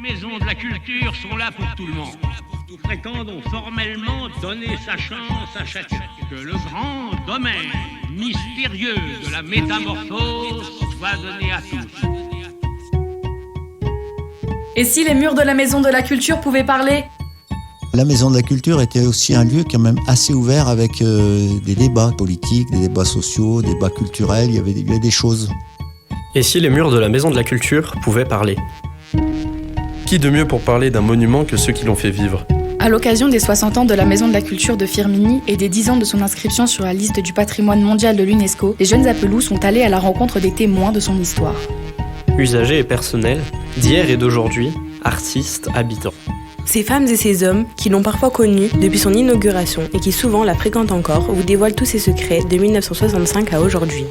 maisons de la culture sont là pour tout le monde. Prétendons formellement donner sa chance à chacun. Que le grand domaine mystérieux de la métamorphose soit donné à tous. Et si les murs de la Maison de la Culture pouvaient parler ? La Maison de la Culture était aussi un lieu quand même assez ouvert avec des débats politiques, des débats sociaux, des débats culturels, il y avait des choses. Et si les murs de la Maison de la Culture pouvaient parler ? Qui de mieux pour parler d'un monument que ceux qui l'ont fait vivre ? À l'occasion des 60 ans de la Maison de la Culture de Firminy et des 10 ans de son inscription sur la liste du patrimoine mondial de l'UNESCO, les jeunes Apelous sont allés à la rencontre des témoins de son histoire. Usagers et personnels, d'hier et d'aujourd'hui, artistes, habitants. Ces femmes et ces hommes, qui l'ont parfois connue depuis son inauguration et qui souvent la fréquentent encore, vous dévoilent tous ses secrets de 1965 à aujourd'hui.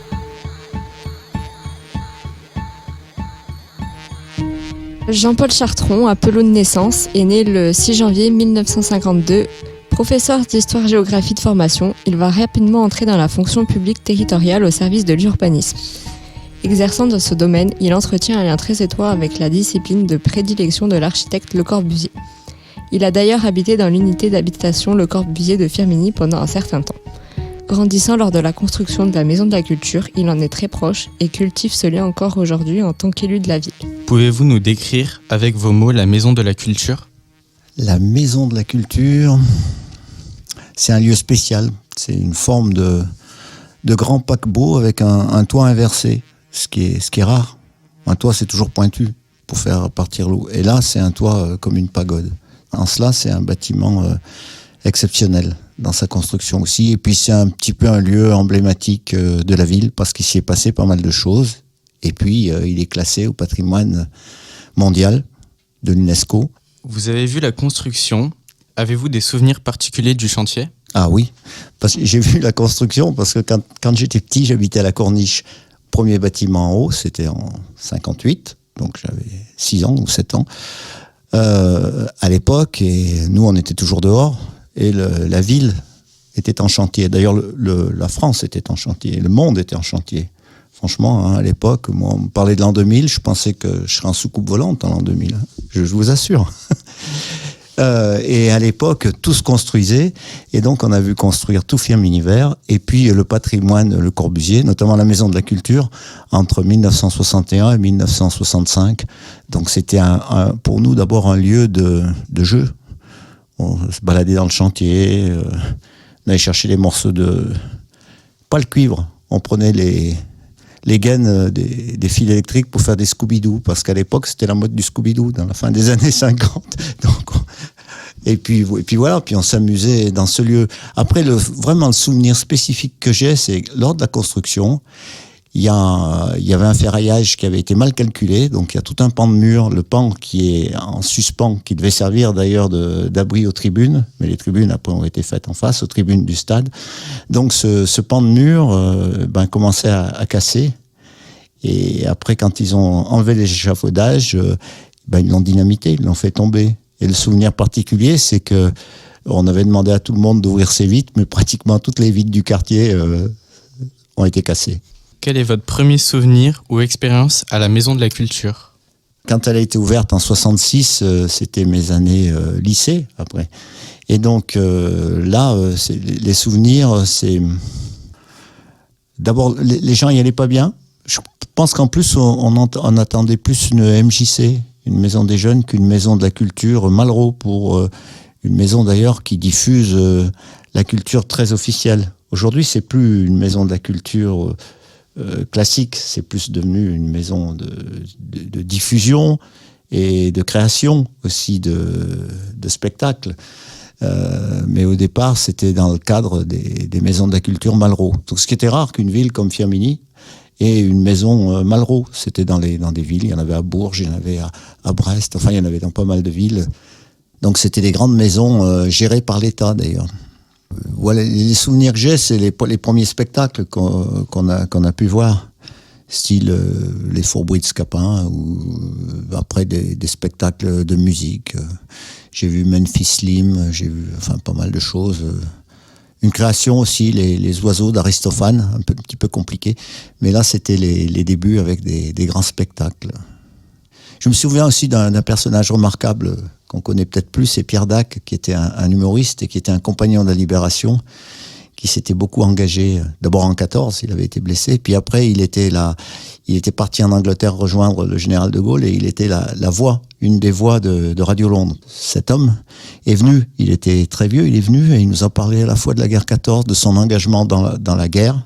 Jean-Paul Chartron, Apelot de naissance, est né le 6 janvier 1952. Professeur d'histoire-géographie de formation, il va rapidement entrer dans la fonction publique territoriale au service de l'urbanisme. Exerçant dans ce domaine, il entretient un lien très étroit avec la discipline de prédilection de l'architecte Le Corbusier. Il a d'ailleurs habité dans l'unité d'habitation Le Corbusier de Firminy pendant un certain temps. Grandissant lors de la construction de la Maison de la Culture, il en est très proche et cultive ce lien encore aujourd'hui en tant qu'élu de la ville. Pouvez-vous nous décrire avec vos mots la Maison de la Culture ? La Maison de la Culture, c'est un lieu spécial. C'est une forme de grand paquebot avec un toit inversé, ce qui est rare. Un toit, c'est toujours pointu pour faire partir l'eau. Et là, c'est un toit comme une pagode. En cela, c'est un bâtiment exceptionnel dans sa construction aussi. Et puis, c'est un petit peu un lieu emblématique de la ville parce qu'il s'y est passé pas mal de choses. Et puis, il est classé au patrimoine mondial de l'UNESCO. Vous avez vu la construction. Avez-vous des souvenirs particuliers du chantier ? Ah oui, parce que j'ai vu la construction parce que quand j'étais petit, j'habitais à la Corniche. Premier bâtiment en haut, c'était en 58, donc j'avais 6 ans ou 7 ans. À l'époque, et nous, on était toujours dehors. Et la ville était en chantier. D'ailleurs, la France était en chantier. Le monde était en chantier. Franchement, à l'époque, moi, on me parlait de l'an 2000. Je pensais que je serais en soucoupe volante en l'an 2000. Je vous assure. Et à l'époque, tout se construisait. Et donc, on a vu construire tout Firminy Vert. Et puis, le patrimoine Le Corbusier, notamment la Maison de la Culture, entre 1961 et 1965. Donc, c'était pour nous, d'abord, un lieu de jeu. On se baladait dans le chantier, on allait chercher les morceaux pas le cuivre, on prenait les gaines des fils électriques pour faire des Scooby-Doo, parce qu'à l'époque, c'était la mode du Scooby-Doo, dans la fin des années 50. Donc, et puis voilà, puis on s'amusait dans ce lieu. Après, vraiment le souvenir spécifique que j'ai, c'est lors de la construction, il y avait un ferraillage qui avait été mal calculé, donc il y a tout un pan de mur, le pan qui est en suspens, qui devait servir d'ailleurs d'abri aux tribunes, mais les tribunes après ont été faites en face aux tribunes du stade. Donc ce pan de mur commençait à casser, et après quand ils ont enlevé l'échafaudage, ils l'ont dynamité, ils l'ont fait tomber. Et le souvenir particulier, c'est que on avait demandé à tout le monde d'ouvrir ses vitres, mais pratiquement toutes les vitres du quartier ont été cassées. Quel est votre premier souvenir ou expérience à la Maison de la Culture ? Quand elle a été ouverte en 66, c'était mes années lycée après. Et donc là, les souvenirs, c'est... D'abord, les gens y allaient pas bien. Je pense qu'en plus, on attendait plus une MJC, une maison des jeunes, qu'une maison de la culture Malraux, pour une maison d'ailleurs qui diffuse la culture très officielle. Aujourd'hui, c'est plus une maison de la culture classique, c'est plus devenu une maison de diffusion et de création aussi de spectacles. Mais au départ, c'était dans le cadre des maisons de la culture Malraux. Donc, ce qui était rare qu'une ville comme Firminy ait une maison Malraux. C'était dans des villes, il y en avait à Bourges, il y en avait à Brest, enfin il y en avait dans pas mal de villes. Donc c'était des grandes maisons gérées par l'État d'ailleurs. Voilà, les souvenirs que j'ai, c'est les premiers spectacles qu'on a pu voir, style les Fourbouilles de Scapin, ou après des spectacles de musique. J'ai vu Memphis Slim, j'ai vu pas mal de choses. Une création aussi, les oiseaux d'Aristophane, un petit peu compliqué. Mais là, c'était les débuts avec des grands spectacles. Je me souviens aussi d'un personnage remarquable qu'on connaît peut-être plus, c'est Pierre Dac, qui était un humoriste et qui était un compagnon de la Libération, qui s'était beaucoup engagé, d'abord en 14, il avait été blessé, puis après il était parti en Angleterre rejoindre le général de Gaulle et il était la voix, une des voix de Radio Londres. Cet homme est venu, il était très vieux, il est venu et il nous a parlé à la fois de la guerre 14, de son engagement dans la guerre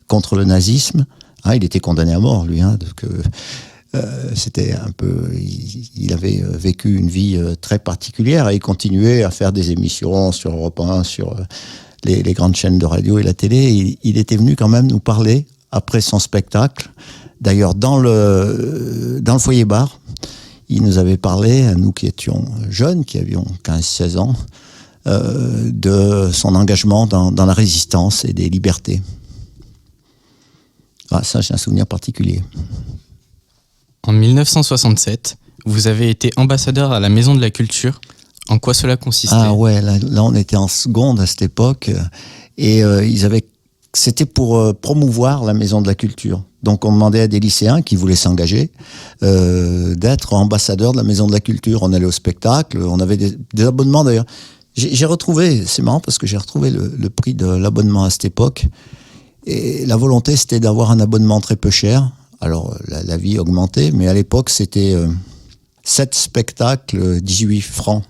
contre le nazisme. Il était condamné à mort, lui, c'était un peu, il avait vécu une vie très particulière et il continuait à faire des émissions sur Europe 1, sur les grandes chaînes de radio et la télé. Il était venu quand même nous parler après son spectacle. D'ailleurs, dans le foyer bar, il nous avait parlé, à nous qui étions jeunes, qui avions 15-16 ans, de son engagement dans la résistance et des libertés. Ça, j'ai un souvenir particulier. En 1967, vous avez été ambassadeur à la Maison de la Culture. En quoi cela consistait ? Ah ouais, là on était en seconde à cette époque et c'était pour promouvoir la Maison de la Culture. Donc on demandait à des lycéens qui voulaient s'engager d'être ambassadeurs de la Maison de la Culture. On allait au spectacle, on avait des abonnements d'ailleurs. J'ai retrouvé, c'est marrant parce que j'ai retrouvé le prix de l'abonnement à cette époque. Et la volonté, c'était d'avoir un abonnement très peu cher. Alors, la vie augmentait, mais à l'époque, c'était 7 spectacles, 18 francs.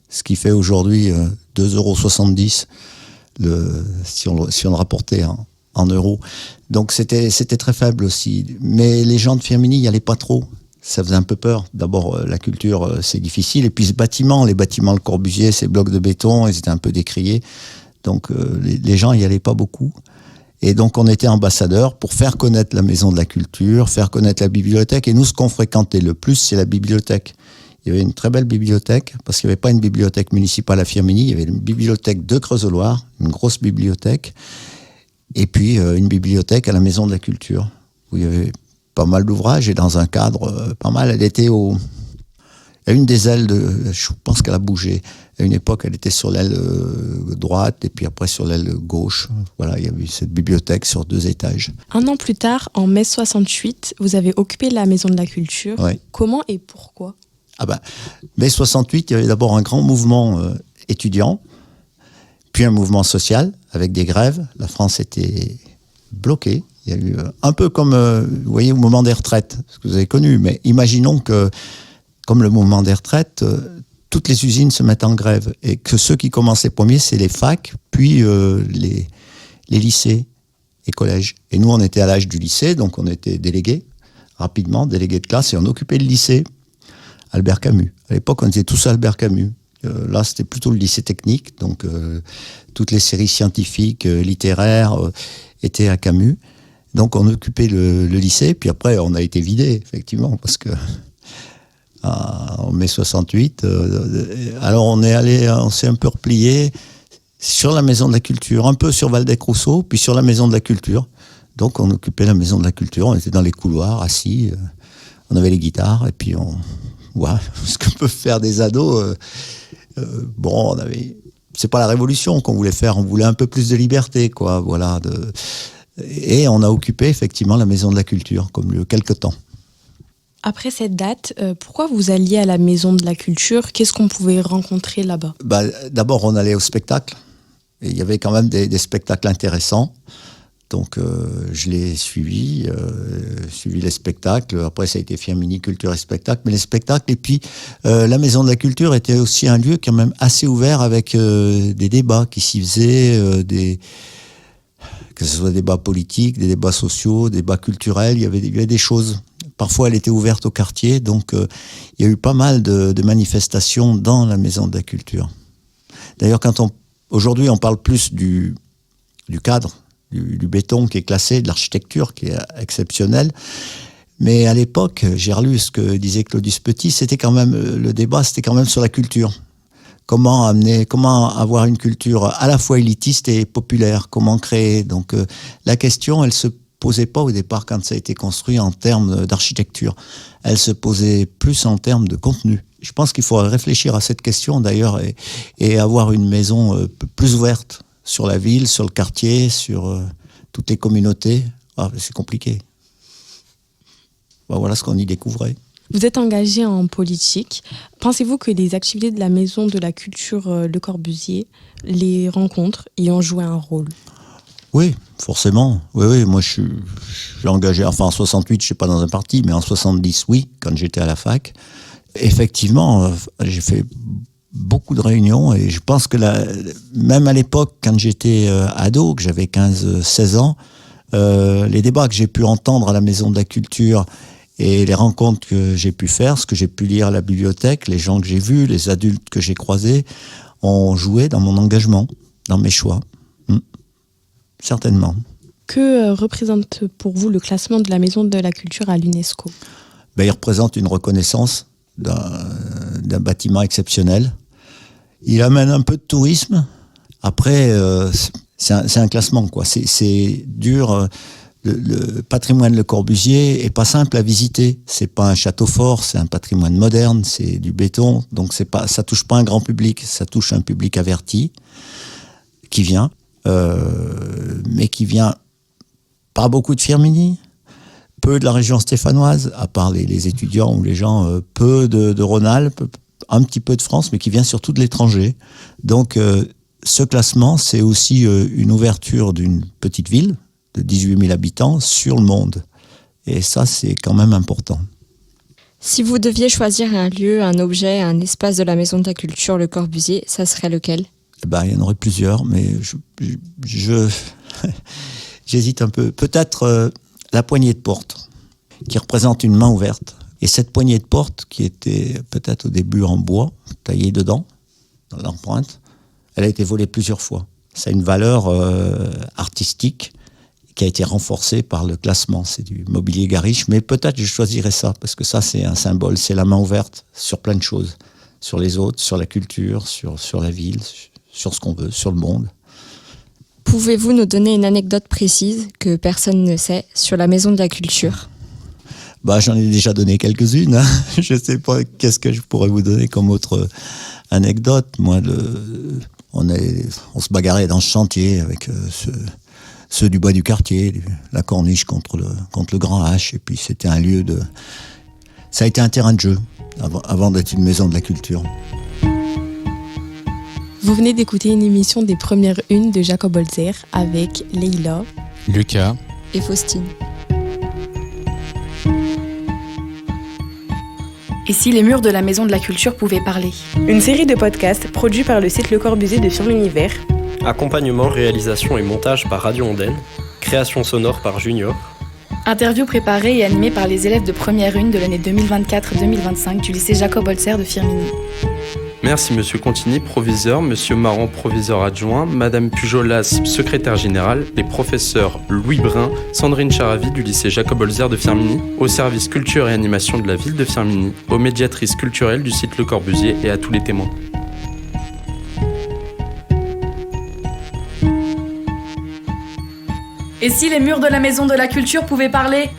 Ce qui fait aujourd'hui 2,70 €, si on le rapportait en euros. Donc, c'était très faible aussi. Mais les gens de Firminy n'y allaient pas trop. Ça faisait un peu peur. D'abord, la culture, c'est difficile. Et puis, les bâtiments, Le Corbusier, ces blocs de béton, ils étaient un peu décriés. Donc, les gens n'y allaient pas beaucoup. Et donc, on était ambassadeurs pour faire connaître la Maison de la Culture, faire connaître la bibliothèque. Et nous, ce qu'on fréquentait le plus, c'est la bibliothèque. Il y avait une très belle bibliothèque, parce qu'il n'y avait pas une bibliothèque municipale à Firminy, il y avait une bibliothèque de Creusot-Loire, une grosse bibliothèque, et puis une bibliothèque à la Maison de la Culture, où il y avait pas mal d'ouvrages, et dans un cadre pas mal. Elle était à une des ailes je pense qu'elle a bougé. À une époque, elle était sur l'aile droite et puis après sur l'aile gauche. Voilà, il y avait cette bibliothèque sur 2 étages. Un an plus tard, en mai 68, vous avez occupé la Maison de la Culture. Ouais. Comment et pourquoi ? Mai 68, il y avait d'abord un grand mouvement étudiant, puis un mouvement social avec des grèves. La France était bloquée. Il y a eu un peu comme, vous voyez, au moment des retraites, ce que vous avez connu. Mais imaginons que, comme le mouvement des retraites, toutes les usines se mettent en grève et que ceux qui commençaient premiers, c'est les facs, puis les lycées et collèges. Et nous, on était à l'âge du lycée, donc on était délégués, rapidement, délégués de classe, et on occupait le lycée Albert Camus. À l'époque, on était tous à Albert Camus. Là, c'était plutôt le lycée technique, donc toutes les séries scientifiques, littéraires étaient à Camus. Donc on occupait le lycée, puis après on a été vidé, effectivement, parce que en mai 68, alors on s'est un peu replié sur la Maison de la Culture, un peu sur Waldeck-Rousseau, puis sur la Maison de la Culture. Donc on occupait la Maison de la Culture, on était dans les couloirs, assis, on avait les guitares, et puis voilà, ce que peuvent faire des ados. C'est pas la révolution qu'on voulait faire, on voulait un peu plus de liberté, quoi, voilà. Et on a occupé effectivement la Maison de la Culture, comme quelque temps. Après cette date, pourquoi vous alliez à la Maison de la Culture ? Qu'est-ce qu'on pouvait rencontrer là-bas ? D'abord, on allait au spectacle. Et il y avait quand même des spectacles intéressants. Donc, je l'ai suivi les spectacles. Après, ça a été Firminy, Culture et Spectacle. Mais les spectacles, et puis la Maison de la Culture était aussi un lieu quand même assez ouvert avec des débats qui s'y faisaient, que ce soit des débats politiques, des débats sociaux, des débats culturels. Il y avait des choses. Parfois, elle était ouverte au quartier, donc il y a eu pas mal de manifestations dans la Maison de la Culture. D'ailleurs, aujourd'hui, on parle plus du cadre, du béton qui est classé, de l'architecture qui est exceptionnelle. Mais à l'époque, j'ai relu ce que disait Claudius Petit, le débat, c'était quand même sur la culture. Comment avoir une culture à la fois élitiste et populaire, comment créer. Donc la question, elle se posait pas au départ quand ça a été construit en termes d'architecture. Elle se posait plus en termes de contenu. Je pense qu'il faut réfléchir à cette question d'ailleurs et avoir une maison plus ouverte sur la ville, sur le quartier, sur toutes les communautés. C'est compliqué. Voilà ce qu'on y découvrait. Vous êtes engagé en politique. Pensez-vous que les activités de la Maison de la Culture Le Corbusier, les rencontres, y ont joué un rôle ? Oui, forcément. Oui, moi je suis engagé, enfin en 68, je ne suis pas dans un parti, mais en 70, oui, quand j'étais à la fac. Effectivement, j'ai fait beaucoup de réunions et je pense que même à l'époque, quand j'étais ado, que j'avais 15-16 ans, les débats que j'ai pu entendre à la Maison de la Culture et les rencontres que j'ai pu faire, ce que j'ai pu lire à la bibliothèque, les gens que j'ai vus, les adultes que j'ai croisés, ont joué dans mon engagement, dans mes choix. Certainement. Que représente pour vous le classement de la Maison de la Culture à l'UNESCO ? Il représente une reconnaissance d'un bâtiment exceptionnel. Il amène un peu de tourisme. Après, c'est un classement, quoi. C'est dur. Le patrimoine Le Corbusier est pas simple à visiter. C'est pas un château fort, c'est un patrimoine moderne, c'est du béton. Donc ça touche pas un grand public, ça touche un public averti qui vient, mais qui vient pas beaucoup de Firminy, peu de la région stéphanoise, à part les étudiants ou les gens, peu de Rhône-Alpes, un petit peu de France, mais qui vient surtout de l'étranger. Donc ce classement, c'est aussi une ouverture d'une petite ville de 18 000 habitants sur le monde. Et ça, c'est quand même important. Si vous deviez choisir un lieu, un objet, un espace de la Maison de la Culture Le Corbusier, ça serait lequel ? Il y en aurait plusieurs, mais j'hésite un peu. Peut-être la poignée de porte, qui représente une main ouverte. Et cette poignée de porte, qui était peut-être au début en bois, taillée dedans, dans l'empreinte, elle a été volée plusieurs fois. Ça a une valeur artistique qui a été renforcée par le classement. C'est du mobilier Garish, mais peut-être je choisirais ça, parce que ça, c'est un symbole, c'est la main ouverte sur plein de choses, sur les autres, sur la culture, sur la ville, sur ce qu'on veut, sur le monde. Pouvez-vous nous donner une anecdote précise que personne ne sait sur la Maison de la Culture ? J'en ai déjà donné quelques-unes. Je ne sais pas qu'est-ce que je pourrais vous donner comme autre anecdote. Moi, on se bagarrait dans ce chantier avec ceux du bois du quartier, la corniche contre le grand H. Et puis c'était un lieu de... Ça a été un terrain de jeu avant d'être une maison de la culture. Vous venez d'écouter une émission des premières unes de Jacob Holzer avec Leïla, Lucas et Faustine. Et si les murs de la Maison de la Culture pouvaient parler ? Une série de podcasts produits par le site Le Corbusier de Firminy-Vert. Accompagnement, réalisation et montage par Radio Ondaine. Création sonore par Junior. Interview préparée et animée par les élèves de première une de l'année 2024-2025 du lycée Jacob Holzer de Firminy. Merci Monsieur Contini, proviseur, Monsieur Marant, proviseur adjoint, Madame Pujolas, secrétaire générale, les professeurs Louis Brun, Sandrine Charavi du lycée Jacob Holzer de Firminy, au service culture et animation de la ville de Firminy, aux médiatrices culturelles du site Le Corbusier et à tous les témoins. Et si les murs de la Maison de la Culture pouvaient parler ?